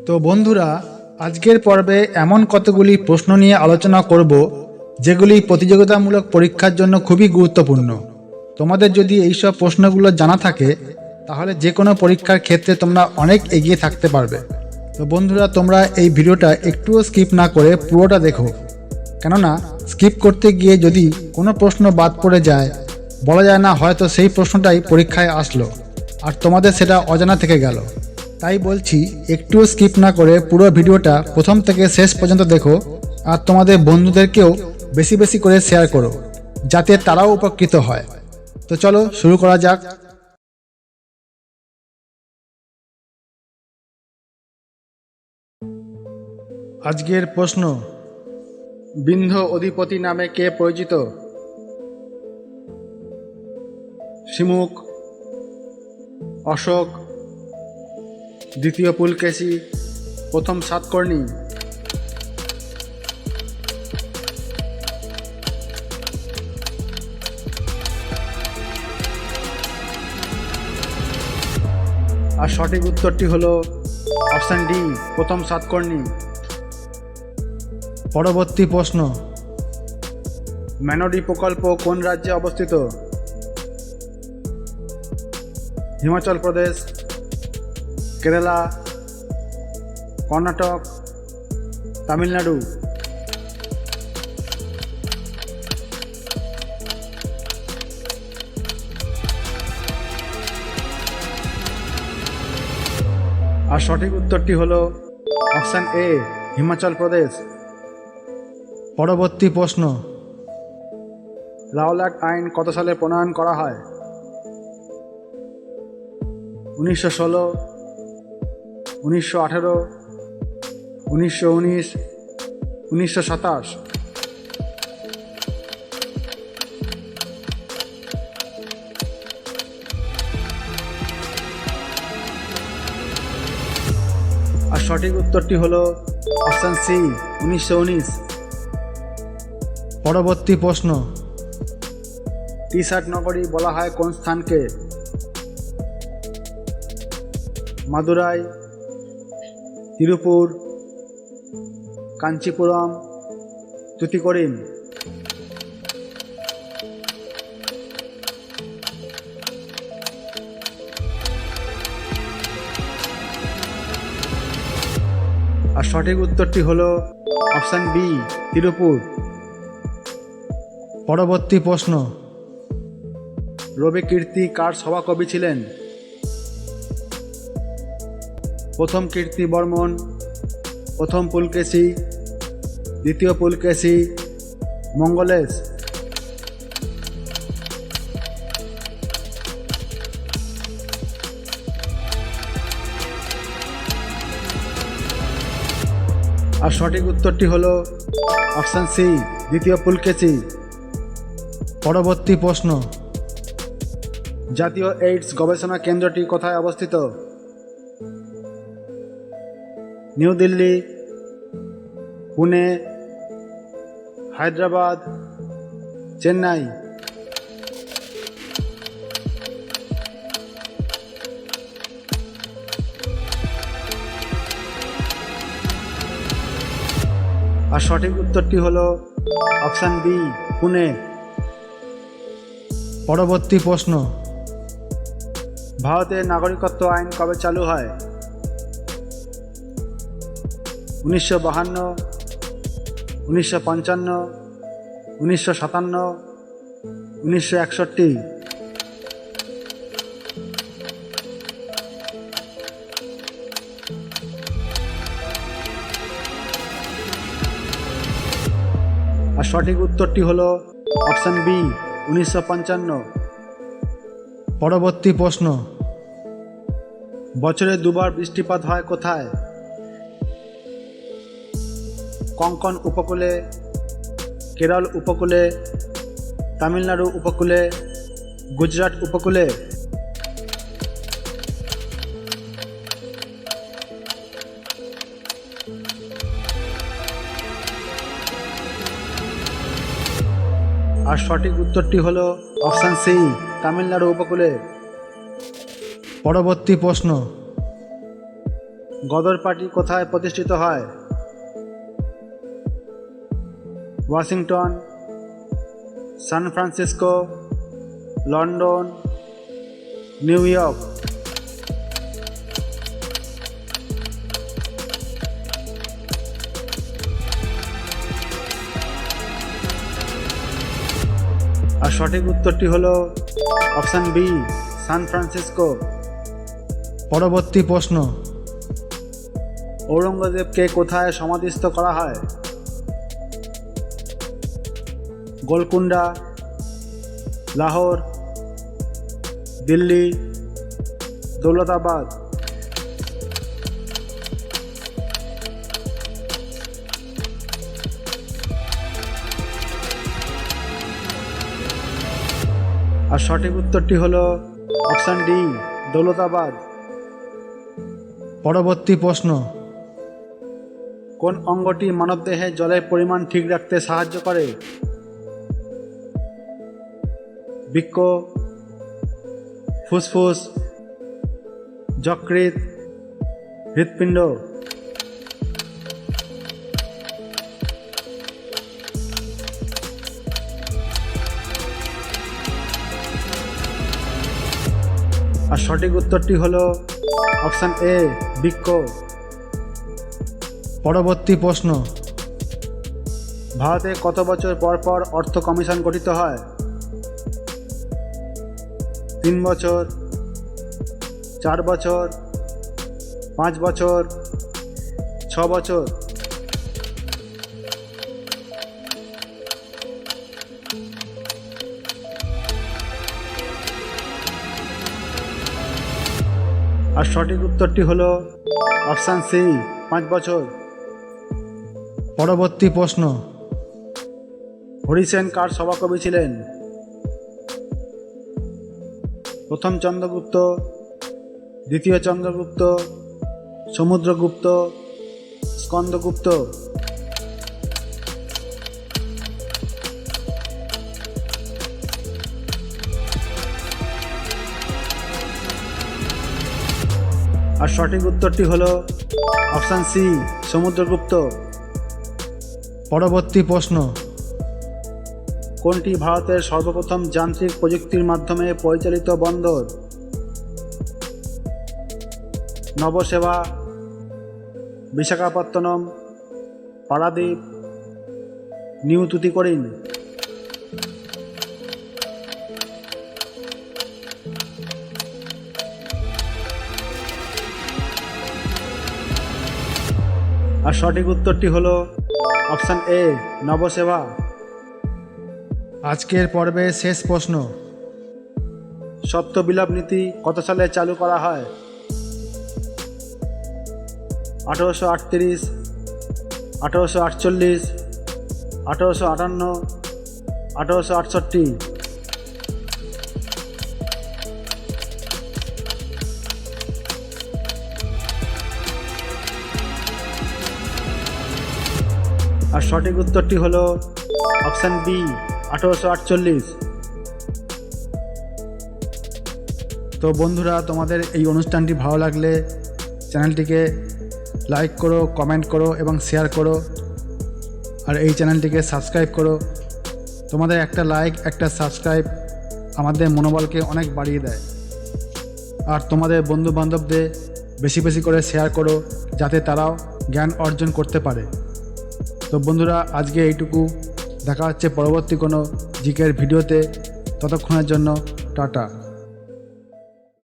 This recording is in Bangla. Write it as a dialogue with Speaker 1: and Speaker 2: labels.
Speaker 1: তো বন্ধুরা, আজকের পর্বে এমন কতগুলি প্রশ্ন নিয়ে আলোচনা করব যেগুলি প্রতিযোগিতামূলক পরীক্ষার জন্য খুবই গুরুত্বপূর্ণ। তোমাদের যদি এইসব প্রশ্নগুলো জানা থাকে তাহলে যে কোনো পরীক্ষার ক্ষেত্রে তোমরা অনেক এগিয়ে থাকতে পারবে। তো বন্ধুরা, তোমরা এই ভিডিওটা একটুও স্কিপ না করে পুরোটা দেখো, কেননা স্কিপ করতে গিয়ে যদি কোনো প্রশ্ন বাদ পড়ে যায়, বলা যায় না হয়তো সেই প্রশ্নটাই পরীক্ষায় আসলো আর তোমাদের সেটা অজানা থেকে গেল। তাই বলছি, একটুও স্কিপ না করে পুরো ভিডিওটা প্রথম থেকে শেষ পর্যন্ত দেখো আর তোমাদের বন্ধুদেরকেও বেশি বেশি করে শেয়ার করো, যাতে তারাও উপকৃত হয়। তো চলো শুরু করা যাক। আজকের প্রশ্ন, বিন্ধ্য অধিপতি নামে কে পরিচিত? শিমুক, অশোক, দ্বিতীয় পুলকেশী, প্রথম সাতকর্ণী। আর সঠিক উত্তরটি হলো অপশান ডি, প্রথম সাতকর্ণী। পরবর্তী প্রশ্ন, ম্যানোডি প্রকল্প কোন রাজ্যে অবস্থিত? হিমাচল প্রদেশ, কেরালা, কর্ণাটক, তামিলনাড়ু। আর সঠিক উত্তরটি হলো অপশান এ, হিমাচল প্রদেশ। পরবর্তী প্রশ্ন, রাওলাট আইন কত সালে প্রণয়ন করা হয়? 1916, 1918, 1919, 1927। আর সঠিক উত্তরটি হলো অপশান সি, 1919। পরবর্তী প্রশ্ন, টি শার্ট নগরী বলা হয় কোন স্থানকে? মাদুরাই, তিরুপুর, কাঞ্চিপুরম, তুতিকোরিন। আর সঠিক উত্তরটি হলো অপশান বি, তিরুপুর। পরবর্তী প্রশ্ন, রবি কীর্তি কার সভাকবি ছিলেন? প্রথম কীর্তি বর্মন, প্রথম পুলকেশী, দ্বিতীয় পুলকেশী, মঙ্গলেশ। আর সঠিক উত্তরটি হলো অপশান সি, দ্বিতীয় পুলকেশী। পরবর্তী প্রশ্ন, জাতীয় এইডস গবেষণা কেন্দ্রটি কোথায় অবস্থিত? নিউ দিল্লি, পুনে, হায়দ্রাবাদ, চেন্নাই। আর সঠিক উত্তরটি হলো অপশান বি, পুনে। পরবর্তী প্রশ্ন, ভারতের নাগরিকত্ব আইন কবে চালু হয়? 1952, 1955, 1957, 1961। আর সঠিক উত্তরটি হলো অপশান বি, 1955। পরবর্তী প্রশ্ন, বছরে দুবার বৃষ্টিপাত হয় কোথায়? কোঙ্কণ উপকূলে, কেরল উপকূলে, তামিলনাড়ু উপকূলে, গুজরাট উপকূলে। আর সঠিক উত্তরটি হলো অপশান সি, তামিলনাড়ু উপকূলে। পরবর্তী প্রশ্ন, গদর পার্টি কোথায় প্রতিষ্ঠিত হয়? Washington, San Francisco, London, New York. আর সঠিক উত্তরটি হলো অপশান বি, সান ফ্রান্সিসকো। পরবর্তী প্রশ্ন, ঔরঙ্গজেবকে কোথায় সমাধিস্থ করা হয়? গোলকুন্ডা, লাহোর, দিল্লি, দৌলতাবাদ। আর সঠিক উত্তরটি হলো অপশান ডি, দৌলতাবাদ। পরবর্তী প্রশ্ন, কোন অঙ্গটি মানবদেহে জলের পরিমাণ ঠিক রাখতে সাহায্য করে? বৃক্ক, ফুসফুস, যকৃৎ, হৃৎপিণ্ড। আর সঠিক উত্তরটি হলো অপশান এ, বৃক্ক। পরবর্তী প্রশ্ন, ভারতে কত বছর পর পর অর্থ কমিশন গঠিত হয়? 3 বছর, 4 বছর, 5 বছর, 6 বছর। আর সঠিক উত্তরটি হলো অপশান সি, 5 বছর। পরবর্তী প্রশ্ন, হরিসেন কার সভাকবি ছিলেন? প্রথম চন্দ্রগুপ্ত, দ্বিতীয় চন্দ্রগুপ্ত, সমুদ্রগুপ্ত, স্কন্দগুপ্ত। আর সঠিক উত্তরটি হলো অপশান সি, সমুদ্রগুপ্ত। পরবর্তী প্রশ্ন, কোনটি ভারতের সর্বপ্রথম যান্ত্রিক প্রযুক্তির মাধ্যমে পরিচালিত বন্দর? নবসেবা, বিশাখাপত্তনম, পারাদ্বীপ, নিউ তুতিকোরিন। আর সঠিক উত্তরটি হলো অপশান এ, নবসেবা। আজকের পর্বে শেষ প্রশ্ন, সত্য বিলোপ নীতি কত সালে চালু করা হয়? 1838, 1848, 1858, 1868। আর সঠিক উত্তরটি হলো অপশান বি, 1848। তো বন্ধুরা, তোমাদের এই অনুষ্ঠানটি ভালো লাগলে চ্যানেলটিকে লাইক করো, কমেন্ট করো এবং শেয়ার করো। আর এই চ্যানেলটিকে সাবস্ক্রাইব করো। তোমাদের একটা লাইক, একটা সাবস্ক্রাইব আমাদের মনোবলকে অনেক বাড়িয়ে দেয়। আর তোমাদের বন্ধুবান্ধবদের বেশি বেশি করে শেয়ার করো, যাতে তারাও জ্ঞান অর্জন করতে পারে। তো বন্ধুরা, আজকে এইটুকু। দেখা হচ্ছে পরবর্তী কোনো জিকের ভিডিওতে। ততক্ষণের জন্য টাটা।